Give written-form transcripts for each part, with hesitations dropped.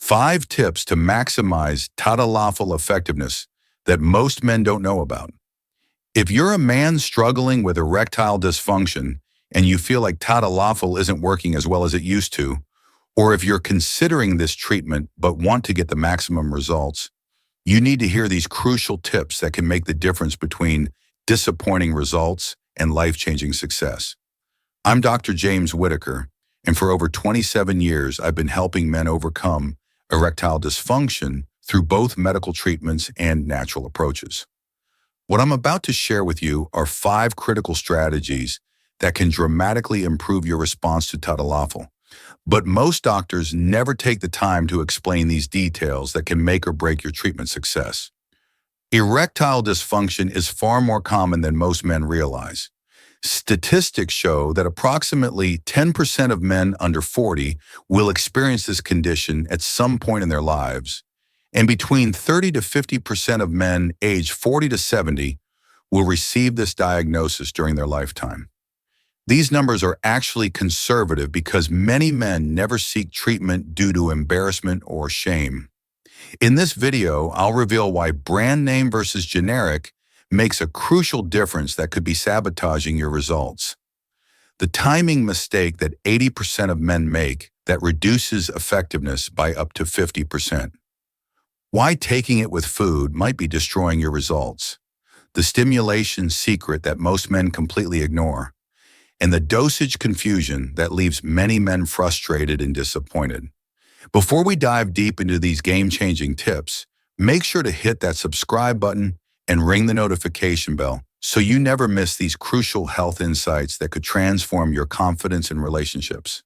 5 tips to maximize Tadalafil effectiveness that most men don't know about. If you're a man struggling with erectile dysfunction and you feel like Tadalafil isn't working as well as it used to, or if you're considering this treatment but want to get the maximum results, you need to hear these crucial tips that can make the difference between disappointing results and life-changing success. I'm Dr. James Whitaker, and for over 27 years, I've been helping men overcome erectile dysfunction through both medical treatments and natural approaches. What I'm about to share with you are 5 critical strategies that can dramatically improve your response to Tadalafil. But most doctors never take the time to explain these details that can make or break your treatment success. Erectile dysfunction is far more common than most men realize. Statistics show that approximately 10% of men under 40 will experience this condition at some point in their lives, and between 30 to 50% of men aged 40 to 70 will receive this diagnosis during their lifetime. These numbers are actually conservative because many men never seek treatment due to embarrassment or shame. In this video, I'll reveal why brand name versus generic makes a crucial difference that could be sabotaging your results. The timing mistake that 80% of men make that reduces effectiveness by up to 50%. Why taking it with food might be destroying your results. The stimulation secret that most men completely ignore. And the dosage confusion that leaves many men frustrated and disappointed. Before we dive deep into these game-changing tips, make sure to hit that subscribe button and ring the notification bell so you never miss these crucial health insights that could transform your confidence in relationships.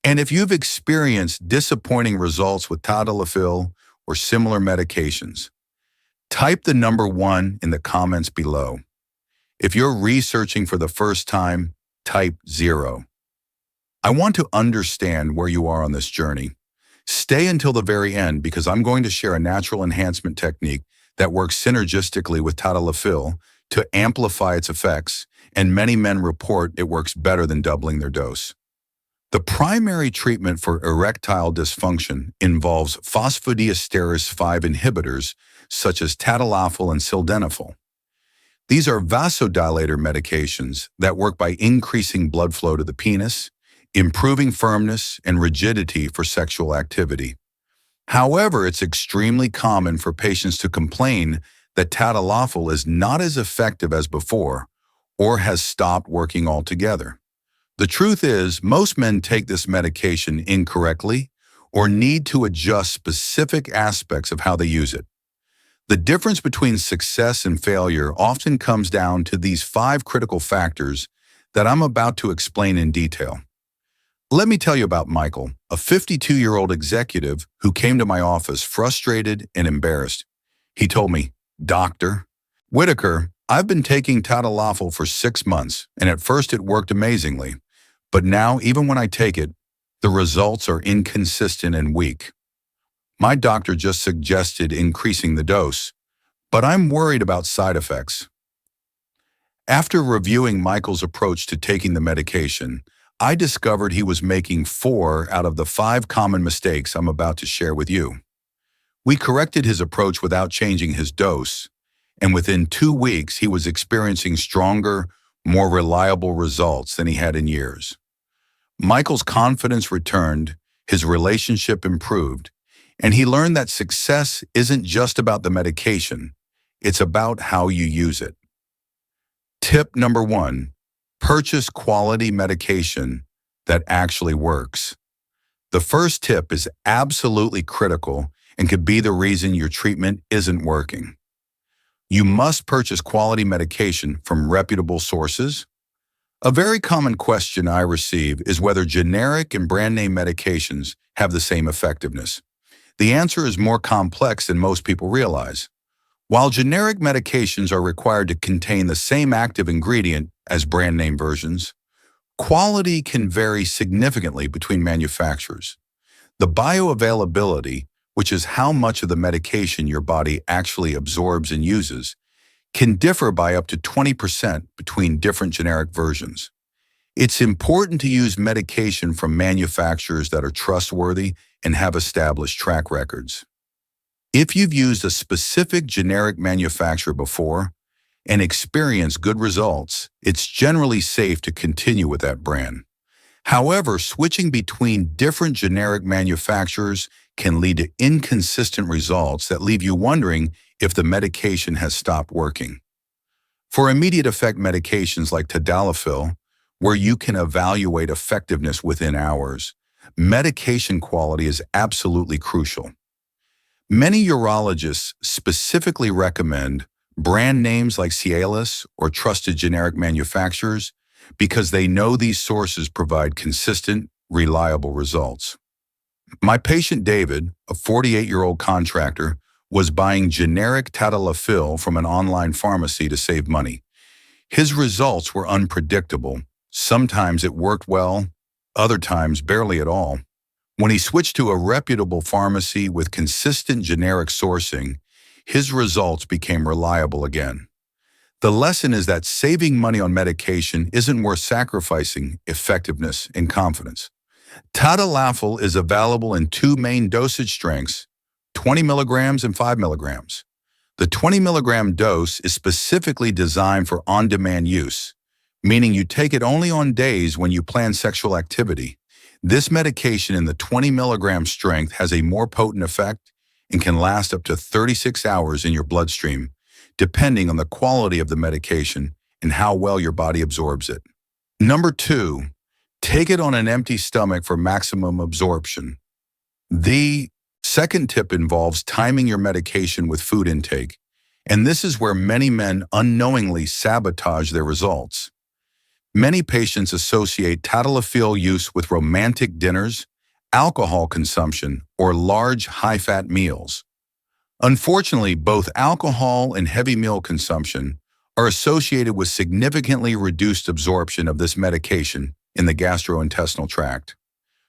And if you've experienced disappointing results with Tadalafil or similar medications, type the number 1 in the comments below. If you're researching for the first time, type 0. I want to understand where you are on this journey. Stay until the very end because I'm going to share a natural enhancement technique that works synergistically with Tadalafil to amplify its effects, and many men report it works better than doubling their dose. The primary treatment for erectile dysfunction involves phosphodiesterase 5 inhibitors such as Tadalafil and sildenafil. These are vasodilator medications that work by increasing blood flow to the penis, improving firmness and rigidity for sexual activity. However, it's extremely common for patients to complain that Tadalafil is not as effective as before or has stopped working altogether. The truth is, most men take this medication incorrectly or need to adjust specific aspects of how they use it. The difference between success and failure often comes down to these 5 critical factors that I'm about to explain in detail. Let me tell you about Michael, a 52-year-old executive who came to my office frustrated and embarrassed. He told me, "Dr. Whitaker, I've been taking Tadalafil for 6 months, and at first it worked amazingly. But now, even when I take it, the results are inconsistent and weak. My doctor just suggested increasing the dose, but I'm worried about side effects." After reviewing Michael's approach to taking the medication, I discovered he was making 4 out of the 5 common mistakes I'm about to share with you. We corrected his approach without changing his dose, and within 2 weeks he was experiencing stronger, more reliable results than he had in years. Michael's confidence returned, his relationship improved, and he learned that success isn't just about the medication, it's about how you use it. Tip number 1, purchase quality medication that actually works. The first tip is absolutely critical and could be the reason your treatment isn't working. You must purchase quality medication from reputable sources. A very common question I receive is whether generic and brand name medications have the same effectiveness. The answer is more complex than most people realize. While generic medications are required to contain the same active ingredient as brand name versions, quality can vary significantly between manufacturers. The bioavailability, which is how much of the medication your body actually absorbs and uses, can differ by up to 20% between different generic versions. It's important to use medication from manufacturers that are trustworthy and have established track records. If you've used a specific generic manufacturer before and experienced good results, it's generally safe to continue with that brand. However, switching between different generic manufacturers can lead to inconsistent results that leave you wondering if the medication has stopped working. For immediate effect medications like Tadalafil, where you can evaluate effectiveness within hours, medication quality is absolutely crucial. Many urologists specifically recommend brand names like Cialis or trusted generic manufacturers because they know these sources provide consistent, reliable results. My patient David, a 48-year-old contractor, was buying generic Tadalafil from an online pharmacy to save money. His results were unpredictable. Sometimes it worked well, other times barely at all. When he switched to a reputable pharmacy with consistent generic sourcing, his results became reliable again. The lesson is that saving money on medication isn't worth sacrificing effectiveness and confidence. Tadalafil is available in two main dosage strengths, 20 milligrams and 5 milligrams. The 20 milligram dose is specifically designed for on-demand use, meaning you take it only on days when you plan sexual activity. This medication in the 20 milligram strength has a more potent effect and can last up to 36 hours in your bloodstream, depending on the quality of the medication and how well your body absorbs it. Number 2, take it on an empty stomach for maximum absorption. The second tip involves timing your medication with food intake, and this is where many men unknowingly sabotage their results. Many patients associate Tadalafil use with romantic dinners, alcohol consumption, or large, high-fat meals. Unfortunately, both alcohol and heavy meal consumption are associated with significantly reduced absorption of this medication in the gastrointestinal tract.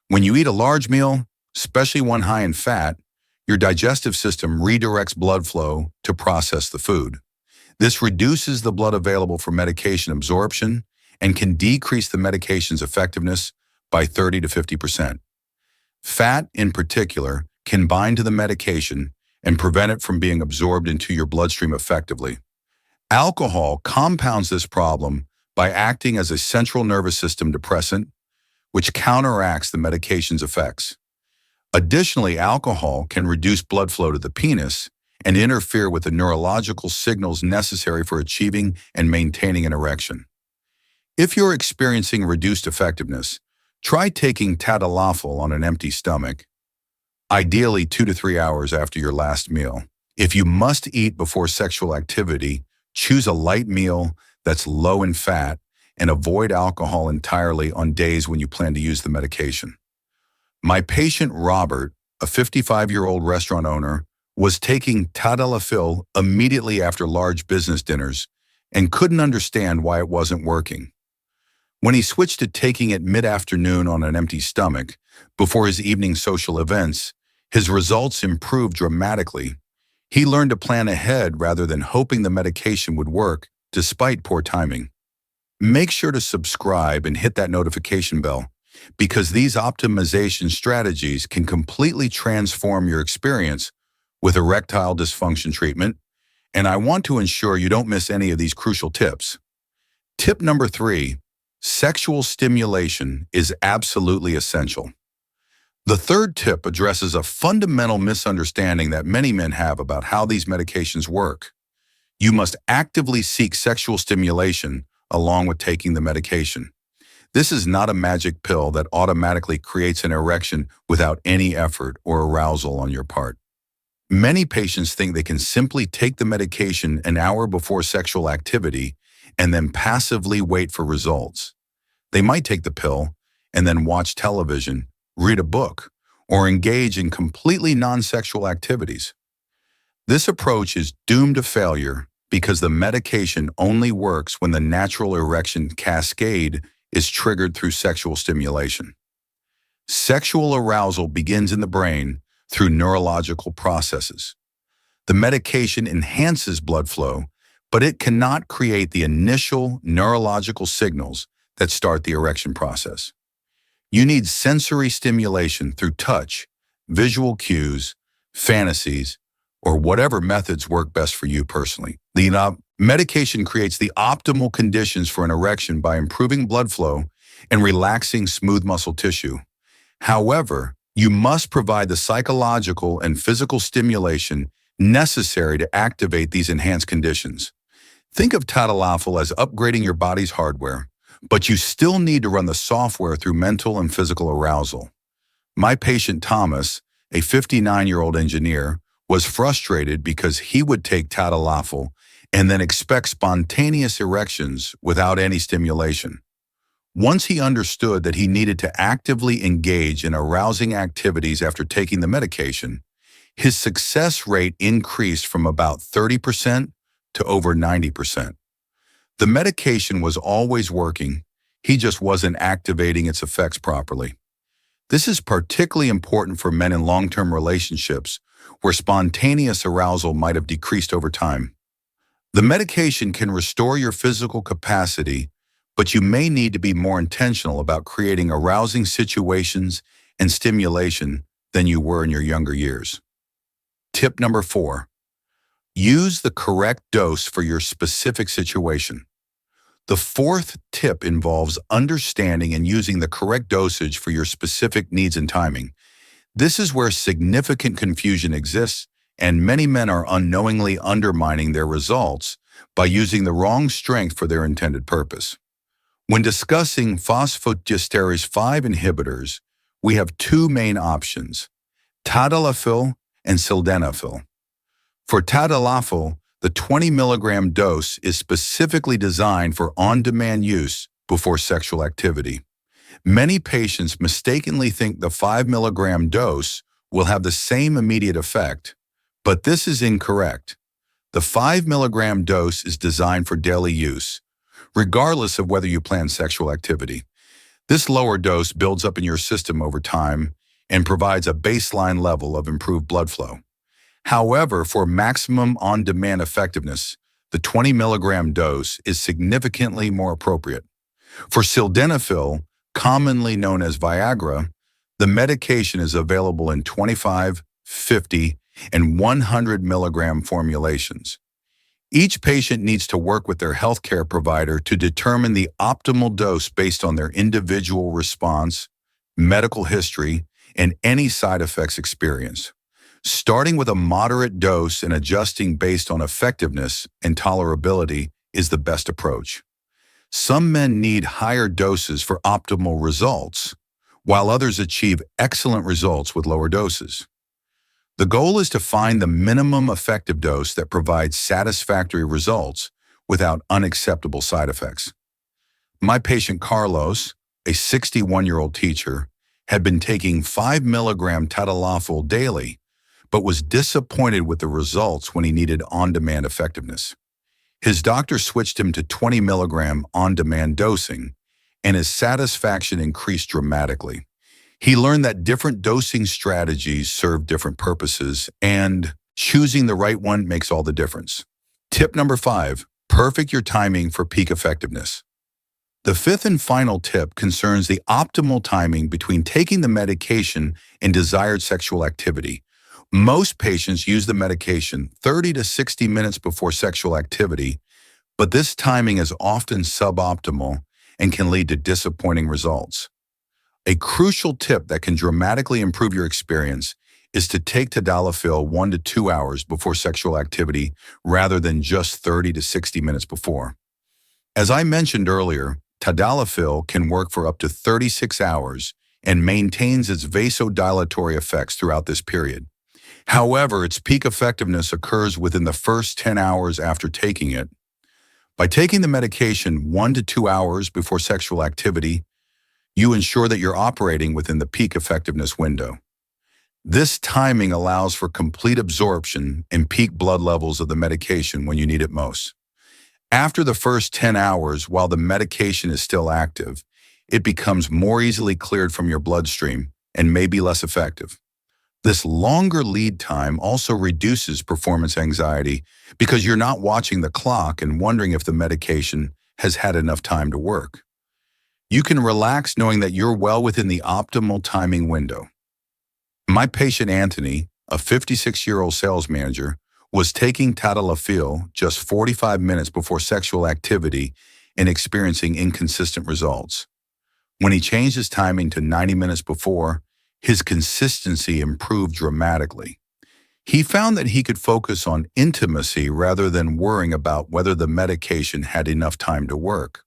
When you eat a large meal, especially one high in fat, your digestive system redirects blood flow to process the food. This reduces the blood available for medication absorption and can decrease the medication's effectiveness by 30 to 50%. Fat, in particular, can bind to the medication and prevent it from being absorbed into your bloodstream effectively. Alcohol compounds this problem by acting as a central nervous system depressant, which counteracts the medication's effects. Additionally, alcohol can reduce blood flow to the penis and interfere with the neurological signals necessary for achieving and maintaining an erection. If you're experiencing reduced effectiveness, try taking Tadalafil on an empty stomach, ideally 2 to 3 hours after your last meal. If you must eat before sexual activity, choose a light meal that's low in fat and avoid alcohol entirely on days when you plan to use the medication. My patient Robert, a 55-year-old restaurant owner, was taking Tadalafil immediately after large business dinners and couldn't understand why it wasn't working. When he switched to taking it mid-afternoon on an empty stomach, before his evening social events, his results improved dramatically. He learned to plan ahead rather than hoping the medication would work, despite poor timing. Make sure to subscribe and hit that notification bell, because these optimization strategies can completely transform your experience with erectile dysfunction treatment, and I want to ensure you don't miss any of these crucial tips. Tip number 3. Sexual stimulation is absolutely essential. The third tip addresses a fundamental misunderstanding that many men have about how these medications work. You must actively seek sexual stimulation along with taking the medication. This is not a magic pill that automatically creates an erection without any effort or arousal on your part. Many patients think they can simply take the medication an hour before sexual activity and then passively wait for results. They might take the pill and then watch television, read a book, or engage in completely non-sexual activities. This approach is doomed to failure because the medication only works when the natural erection cascade is triggered through sexual stimulation. Sexual arousal begins in the brain through neurological processes. The medication enhances blood flow, but it cannot create the initial neurological signals that start the erection process. You need sensory stimulation through touch, visual cues, fantasies, or whatever methods work best for you personally. The medication creates the optimal conditions for an erection by improving blood flow and relaxing smooth muscle tissue. However, you must provide the psychological and physical stimulation necessary to activate these enhanced conditions. Think of Tadalafil as upgrading your body's hardware, but you still need to run the software through mental and physical arousal. My patient Thomas, a 59-year-old engineer, was frustrated because he would take Tadalafil and then expect spontaneous erections without any stimulation. Once he understood that he needed to actively engage in arousing activities after taking the medication, his success rate increased from about 30% to over 90%. The medication was always working, he just wasn't activating its effects properly. This is particularly important for men in long-term relationships where spontaneous arousal might have decreased over time. The medication can restore your physical capacity, but you may need to be more intentional about creating arousing situations and stimulation than you were in your younger years. Tip number 4. Use the correct dose for your specific situation. The fourth tip involves understanding and using the correct dosage for your specific needs and timing. This is where significant confusion exists, and many men are unknowingly undermining their results by using the wrong strength for their intended purpose. When discussing phosphodiesterase 5 inhibitors, we have two main options, Tadalafil and Sildenafil. For Tadalafil, the 20 milligram dose is specifically designed for on-demand use before sexual activity. Many patients mistakenly think the 5 milligram dose will have the same immediate effect, but this is incorrect. The 5 milligram dose is designed for daily use, regardless of whether you plan sexual activity. This lower dose builds up in your system over time and provides a baseline level of improved blood flow. However, for maximum on-demand effectiveness, the 20 milligram dose is significantly more appropriate. For Sildenafil, commonly known as Viagra, the medication is available in 25, 50, and 100 milligram formulations. Each patient needs to work with their healthcare provider to determine the optimal dose based on their individual response, medical history, and any side effects experienced. Starting with a moderate dose and adjusting based on effectiveness and tolerability is the best approach. Some men need higher doses for optimal results, while others achieve excellent results with lower doses. The goal is to find the minimum effective dose that provides satisfactory results without unacceptable side effects. My patient Carlos, a 61-year-old teacher, had been taking 5 milligram Tadalafil daily, but was disappointed with the results when he needed on-demand effectiveness. His doctor switched him to 20 milligram on-demand dosing, and his satisfaction increased dramatically. He learned that different dosing strategies serve different purposes, and choosing the right one makes all the difference. Tip number 5, perfect your timing for peak effectiveness. The fifth and final tip concerns the optimal timing between taking the medication and desired sexual activity. Most patients use the medication 30 to 60 minutes before sexual activity, but this timing is often suboptimal and can lead to disappointing results. A crucial tip that can dramatically improve your experience is to take Tadalafil 1 to 2 hours before sexual activity rather than just 30 to 60 minutes before. As I mentioned earlier, Tadalafil can work for up to 36 hours and maintains its vasodilatory effects throughout this period. However, its peak effectiveness occurs within the first 10 hours after taking it. By taking the medication 1 to 2 hours before sexual activity, you ensure that you're operating within the peak effectiveness window. This timing allows for complete absorption and peak blood levels of the medication when you need it most. After the first 10 hours, while the medication is still active, it becomes more easily cleared from your bloodstream and may be less effective. This longer lead time also reduces performance anxiety because you're not watching the clock and wondering if the medication has had enough time to work. You can relax knowing that you're well within the optimal timing window. My patient Anthony, a 56-year-old sales manager, was taking Tadalafil just 45 minutes before sexual activity and experiencing inconsistent results. When he changed his timing to 90 minutes before, his consistency improved dramatically. He found that he could focus on intimacy rather than worrying about whether the medication had enough time to work.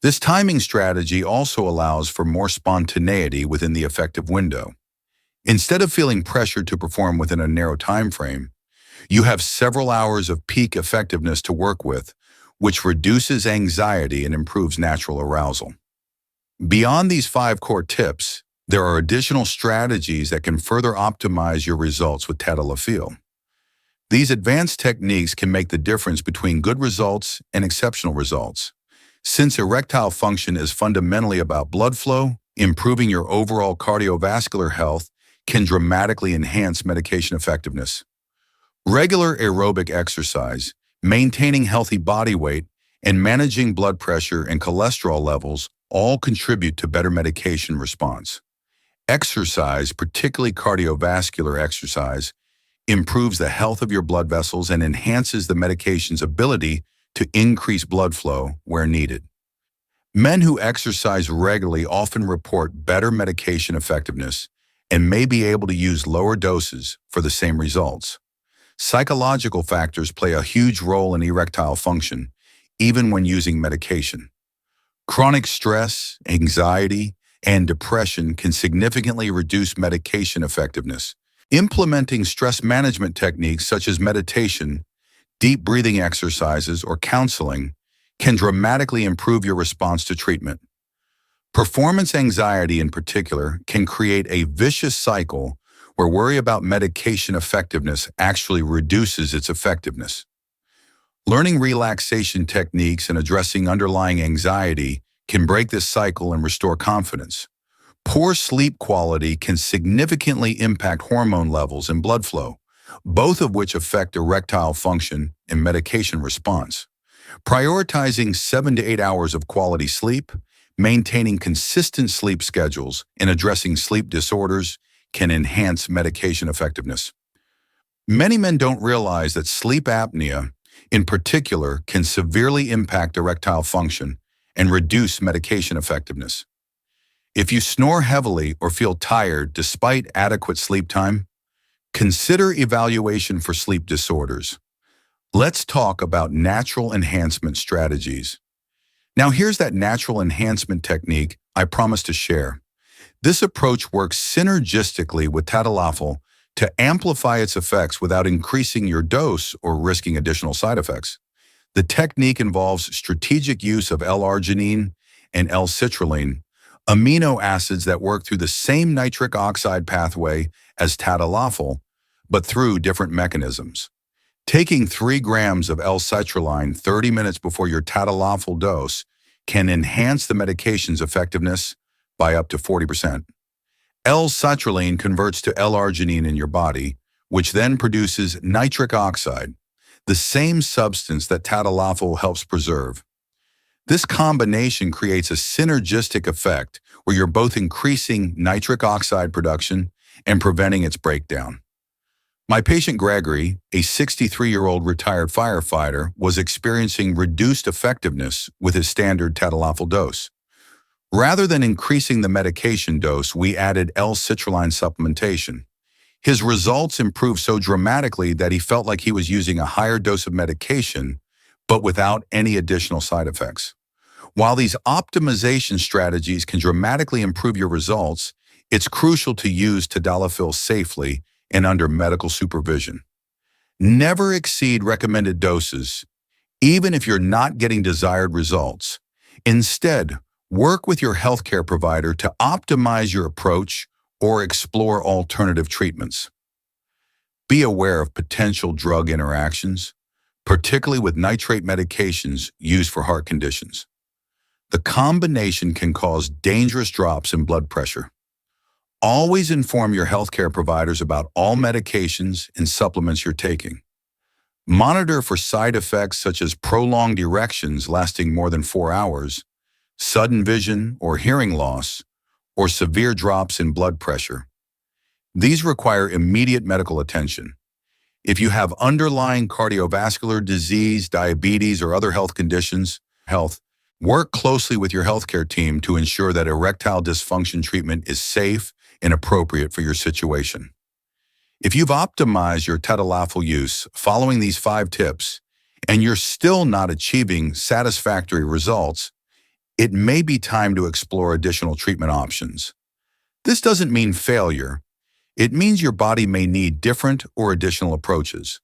This timing strategy also allows for more spontaneity within the effective window. Instead of feeling pressured to perform within a narrow time frame, you have several hours of peak effectiveness to work with, which reduces anxiety and improves natural arousal. Beyond these 5 core tips, there are additional strategies that can further optimize your results with Tadalafil. These advanced techniques can make the difference between good results and exceptional results. Since erectile function is fundamentally about blood flow, improving your overall cardiovascular health can dramatically enhance medication effectiveness. Regular aerobic exercise, maintaining healthy body weight, and managing blood pressure and cholesterol levels all contribute to better medication response. Exercise, particularly cardiovascular exercise, improves the health of your blood vessels and enhances the medication's ability to increase blood flow where needed. Men who exercise regularly often report better medication effectiveness and may be able to use lower doses for the same results. Psychological factors play a huge role in erectile function, even when using medication. Chronic stress, anxiety, and depression can significantly reduce medication effectiveness. Implementing stress management techniques such as meditation, deep breathing exercises, or counseling can dramatically improve your response to treatment. Performance anxiety in particular can create a vicious cycle where worry about medication effectiveness actually reduces its effectiveness. Learning relaxation techniques and addressing underlying anxiety can break this cycle and restore confidence. Poor sleep quality can significantly impact hormone levels and blood flow, both of which affect erectile function and medication response. Prioritizing 7 to 8 hours of quality sleep, maintaining consistent sleep schedules, and addressing sleep disorders can enhance medication effectiveness. Many men don't realize that sleep apnea, in particular, can severely impact erectile function and reduce medication effectiveness. If you snore heavily or feel tired despite adequate sleep time, consider evaluation for sleep disorders. Let's talk about natural enhancement strategies. Now here's that natural enhancement technique I promised to share. This approach works synergistically with Tadalafil to amplify its effects without increasing your dose or risking additional side effects. The technique involves strategic use of L-arginine and L-citrulline, amino acids that work through the same nitric oxide pathway as Tadalafil, but through different mechanisms. Taking 3 grams of L-citrulline 30 minutes before your Tadalafil dose can enhance the medication's effectiveness by up to 40%. L-citrulline converts to L-arginine in your body, which then produces nitric oxide, the same substance that Tadalafil helps preserve. This combination creates a synergistic effect where you're both increasing nitric oxide production and preventing its breakdown. My patient Gregory, a 63-year-old retired firefighter, was experiencing reduced effectiveness with his standard Tadalafil dose. Rather than increasing the medication dose, we added L-citrulline supplementation. His results improved so dramatically that he felt like he was using a higher dose of medication, but without any additional side effects. While these optimization strategies can dramatically improve your results, it's crucial to use Tadalafil safely and under medical supervision. Never exceed recommended doses, even if you're not getting desired results. Instead, work with your healthcare provider to optimize your approach or explore alternative treatments. Be aware of potential drug interactions, particularly with nitrate medications used for heart conditions. The combination can cause dangerous drops in blood pressure. Always inform your healthcare providers about all medications and supplements you're taking. Monitor for side effects such as prolonged erections lasting more than 4 hours, sudden vision or hearing loss, or severe drops in blood pressure. These require immediate medical attention. If you have underlying cardiovascular disease, diabetes, or other health conditions, work closely with your healthcare team to ensure that erectile dysfunction treatment is safe and appropriate for your situation. If you've optimized your Tadalafil use following these 5 tips, and you're still not achieving satisfactory results, it may be time to explore additional treatment options. This doesn't mean failure. It means your body may need different or additional approaches.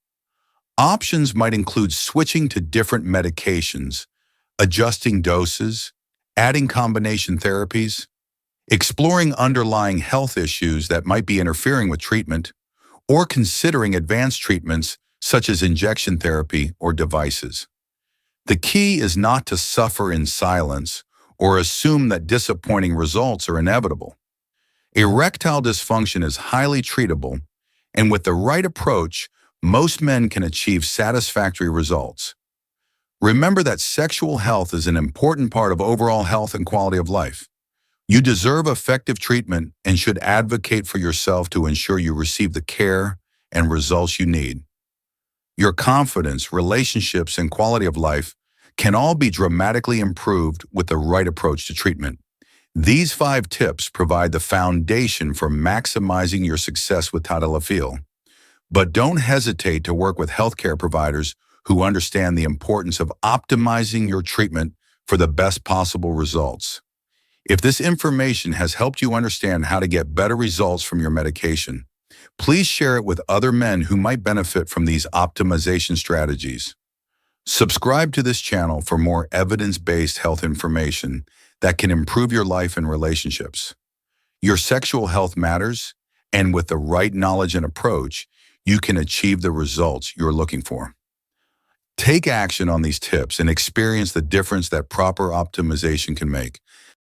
Options might include switching to different medications, adjusting doses, adding combination therapies, exploring underlying health issues that might be interfering with treatment, or considering advanced treatments such as injection therapy or devices. The key is not to suffer in silence or assume that disappointing results are inevitable. Erectile dysfunction is highly treatable, and with the right approach, most men can achieve satisfactory results. Remember that sexual health is an important part of overall health and quality of life. You deserve effective treatment and should advocate for yourself to ensure you receive the care and results you need. Your confidence, relationships, and quality of life can all be dramatically improved with the right approach to treatment. These 5 tips provide the foundation for maximizing your success with Tadalafil. But don't hesitate to work with healthcare providers who understand the importance of optimizing your treatment for the best possible results. If this information has helped you understand how to get better results from your medication, please share it with other men who might benefit from these optimization strategies. Subscribe to this channel for more evidence-based health information that can improve your life and relationships. Your sexual health matters, and with the right knowledge and approach, you can achieve the results you're looking for. Take action on these tips and experience the difference that proper optimization can make.